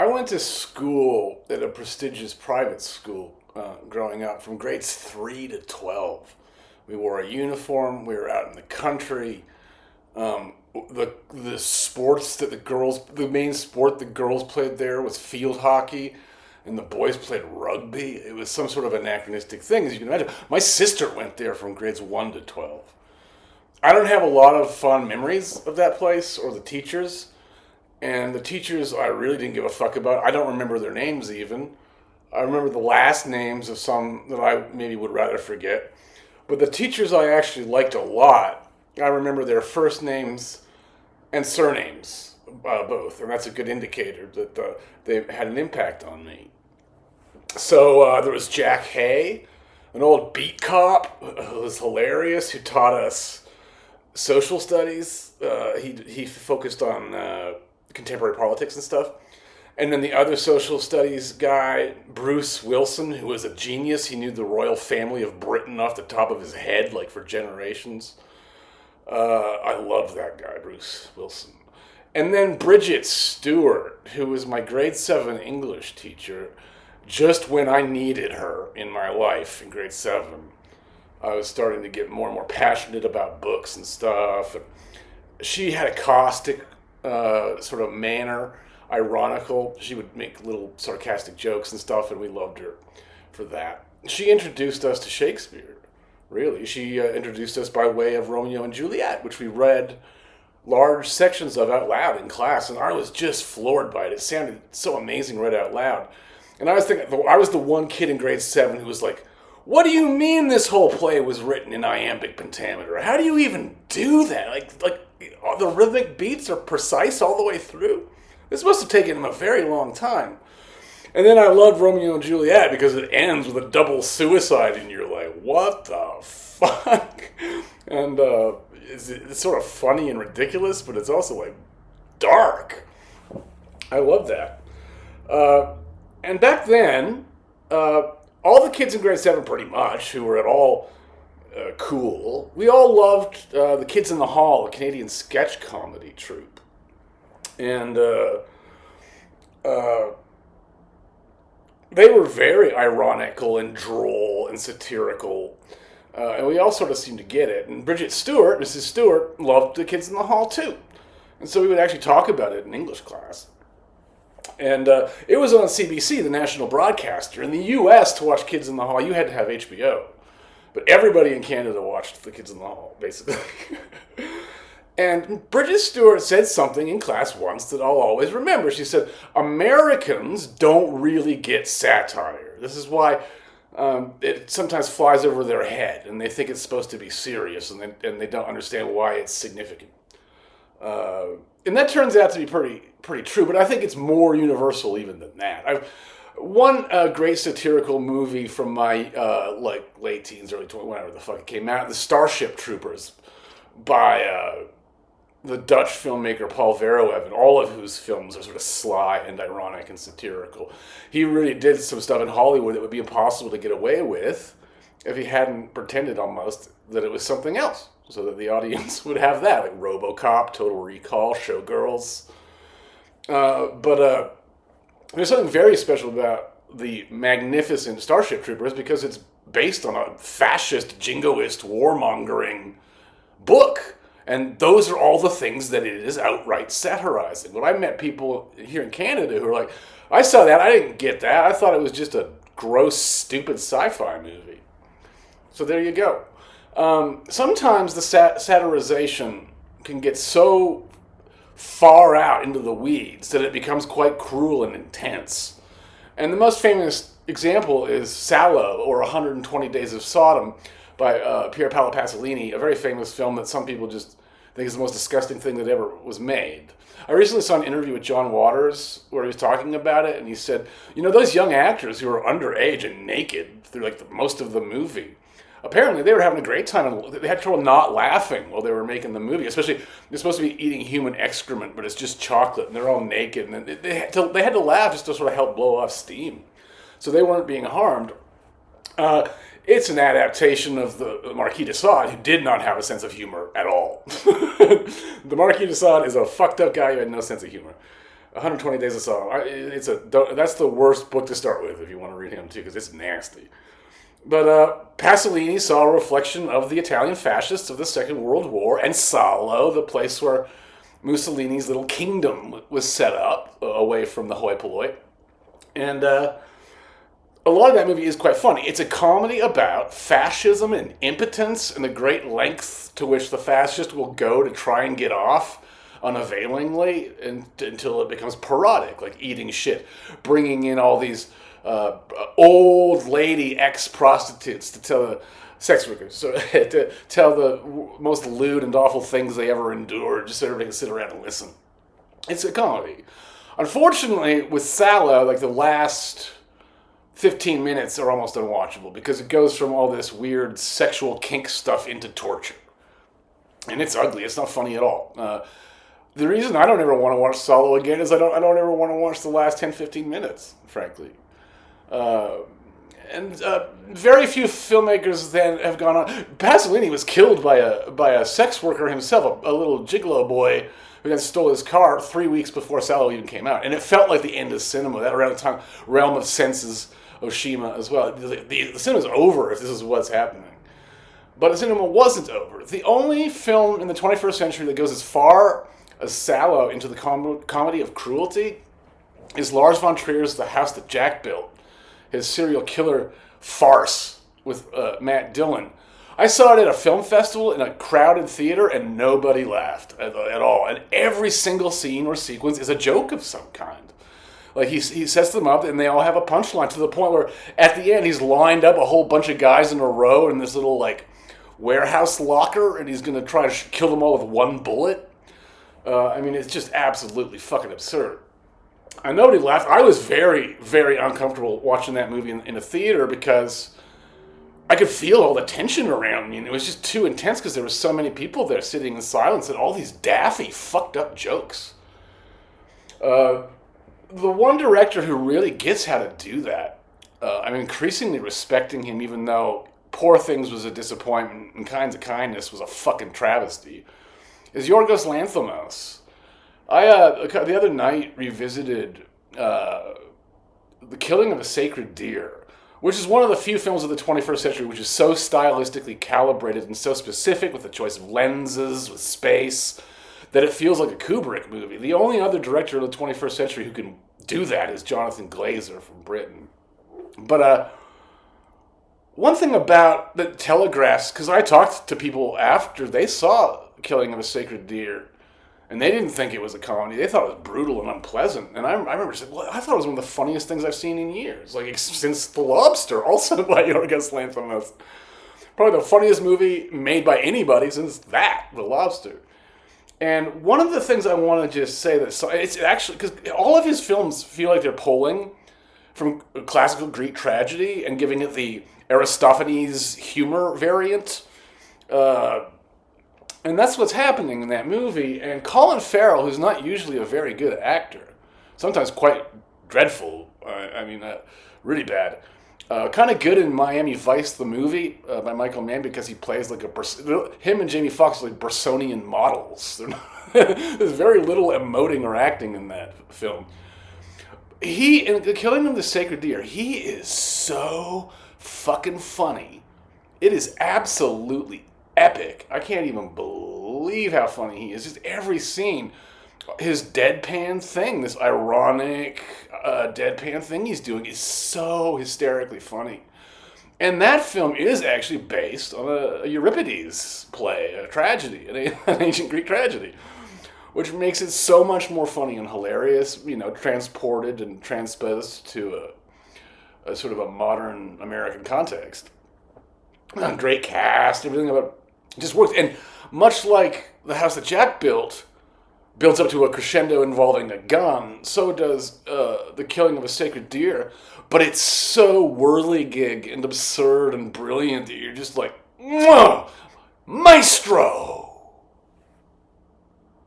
I went to school at a prestigious private school growing up from grades 3 to 12. We wore a uniform, we were out in the country. The sports that the main sport the girls played there was field hockey, and the boys played rugby. It was some sort of anachronistic thing, as you can imagine. My sister went there from grades 1 to 12. I don't have a lot of fond memories of that place or the teachers. And the teachers I really didn't give a fuck about. I don't remember their names even. I remember the last names of some that I maybe would rather forget. But the teachers I actually liked a lot, I remember their first names and surnames, both. And that's a good indicator that they had an impact on me. So there was Jack Hay, an old beat cop who was hilarious, who taught us social studies. He focused on contemporary politics and stuff. And then the other social studies guy, Bruce Wilson, who was a genius. He knew the royal family of Britain off the top of his head, like for generations. I loved that guy, Bruce Wilson. And then Bridget Stewart, who was my grade 7 English teacher, just when I needed her in my life in grade 7. I was starting to get more and more passionate about books and stuff. And she had a caustic sort of manner, ironical. She would make little sarcastic jokes and stuff, and we loved her for that. She introduced us to Shakespeare, really. She introduced us by way of Romeo and Juliet, which we read large sections of out loud in class, and I was just floored by it. It sounded so amazing read out loud. And I was thinking, I was the one kid in grade 7 who was like, what do you mean this whole play was written in iambic pentameter? How do you even do that? Like the rhythmic beats are precise all the way through. This must have taken him a very long time. And then I loved Romeo and Juliet because it ends with a double suicide, and you're like, what the fuck? And it's sort of funny and ridiculous, but it's also like dark. I love that. And back then, all the kids in grade 7 pretty much who were at all cool, we all loved the Kids in the Hall, a Canadian sketch comedy troupe. And they were very ironical and droll and satirical. And we all sort of seemed to get it. And Bridget Stewart, Mrs. Stewart, loved the Kids in the Hall too. And so we would actually talk about it in English class. And it was on CBC, the national broadcaster. In the U.S., to watch Kids in the Hall, you had to have HBO. But everybody in Canada watched the Kids in the Hall, basically. And Bridget Stewart said something in class once that I'll always remember. She said, Americans don't really get satire. This is why it sometimes flies over their head, and they think it's supposed to be serious, and they don't understand why it's significant. And that turns out to be pretty true, but I think it's more universal even than that. One great satirical movie from my late teens, early 20s, whenever the fuck it came out, The Starship Troopers, by the Dutch filmmaker Paul Verhoeven, all of whose films are sort of sly and ironic and satirical. He really did some stuff in Hollywood that would be impossible to get away with if he hadn't pretended almost that it was something else, so that the audience would have that, like RoboCop, Total Recall, Showgirls. But there's something very special about the magnificent Starship Troopers because it's based on a fascist, jingoist, warmongering book. And those are all the things that it is outright satirizing. When I met people here in Canada who were like, I saw that, I didn't get that. I thought it was just a gross, stupid sci-fi movie. So there you go. Sometimes the satirization can get so far out into the weeds that it becomes quite cruel and intense. And the most famous example is Sallow, or 120 Days of Sodom, by Pier Paolo Pasolini, a very famous film that some people just think is the most disgusting thing that ever was made. I recently saw an interview with John Waters where he was talking about it, and he said, you know, those young actors who are underage and naked through like most of the movie, apparently they were having a great time, and they had trouble not laughing while they were making the movie. Especially, they're supposed to be eating human excrement, but it's just chocolate, and they're all naked, and they had to laugh just to sort of help blow off steam. So they weren't being harmed. It's an adaptation of the Marquis de Sade, who did not have a sense of humor at all. The Marquis de Sade is a fucked up guy who had no sense of humor. 120 Days of Sodom. That's the worst book to start with if you want to read him too, because it's nasty. But Pasolini saw a reflection of the Italian fascists of the Second World War, and Salo, the place where Mussolini's little kingdom was set up, away from the hoi polloi. And a lot of that movie is quite funny. It's a comedy about fascism and impotence and the great lengths to which the fascist will go to try and get off unavailingly until it becomes parodic, like eating shit, bringing in all these old lady ex-prostitutes to tell the sex workers, so to tell the most lewd and awful things they ever endured, just so everybody can sit around and listen. It's a comedy. Unfortunately, with Salo, like the last 15 minutes are almost unwatchable because it goes from all this weird sexual kink stuff into torture. And it's ugly. It's not funny at all. The reason I don't ever want to watch Salo again is I don't ever want to watch the last 10, 15 minutes, frankly. Very few filmmakers then have gone on. Pasolini was killed by a sex worker himself, a little gigolo boy who then stole his car 3 weeks before Salo even came out. And it felt like the end of cinema, that around the time Realm of Senses, Oshima as well. The cinema's over if this is what's happening. But the cinema wasn't over. The only film in the 21st century that goes as far as Salo into the comedy of cruelty is Lars von Trier's The House That Jack Built, his serial killer farce with Matt Dillon. I saw it at a film festival in a crowded theater and nobody laughed at all. And every single scene or sequence is a joke of some kind. Like he sets them up and they all have a punchline to the point where at the end he's lined up a whole bunch of guys in a row in this little like warehouse locker and he's going to try to kill them all with one bullet. It's just absolutely fucking absurd. And nobody laughed. I was very, very uncomfortable watching that movie in a theater because I could feel all the tension around me, and it was just too intense because there were so many people there sitting in silence and all these daffy, fucked up jokes. The one director who really gets how to do that, I'm increasingly respecting him, even though Poor Things was a disappointment and Kinds of Kindness was a fucking travesty, is Yorgos Lanthimos. The other night revisited The Killing of a Sacred Deer, which is one of the few films of the 21st century which is so stylistically calibrated and so specific with the choice of lenses, with space, that it feels like a Kubrick movie. The only other director of the 21st century who can do that is Jonathan Glazer from Britain. But one thing about the telegraphs, because I talked to people after they saw Killing of a Sacred Deer, and they didn't think it was a comedy. They thought it was brutal and unpleasant. And I remember saying, well, I thought it was one of the funniest things I've seen in years. Like, since The Lobster, also by Yorgos Lanthimos. Probably the funniest movie made by anybody since that, The Lobster. And one of the things I want to just say that it's actually, because all of his films feel like they're pulling from classical Greek tragedy and giving it the Aristophanes humor variant. And that's what's happening in that movie. And Colin Farrell, who's not usually a very good actor, sometimes quite dreadful, really bad, kind of good in Miami Vice, the movie, by Michael Mann, because he plays like him and Jamie Foxx are like Bressonian models. There's very little emoting or acting in that film. In The Killing of the Sacred Deer, he is so fucking funny. It is absolutely epic. I can't even believe how funny he is. Just every scene, his deadpan thing, this ironic deadpan thing he's doing is so hysterically funny. And that film is actually based on a Euripides play, a tragedy, an ancient Greek tragedy, which makes it so much more funny and hilarious, transported and transposed to a sort of a modern American context. Great cast, everything about it just works. And much like The House That Jack builds up to a crescendo involving a gun, so does The Killing of a Sacred Deer. But it's so whirligig and absurd and brilliant that you're just like, maestro!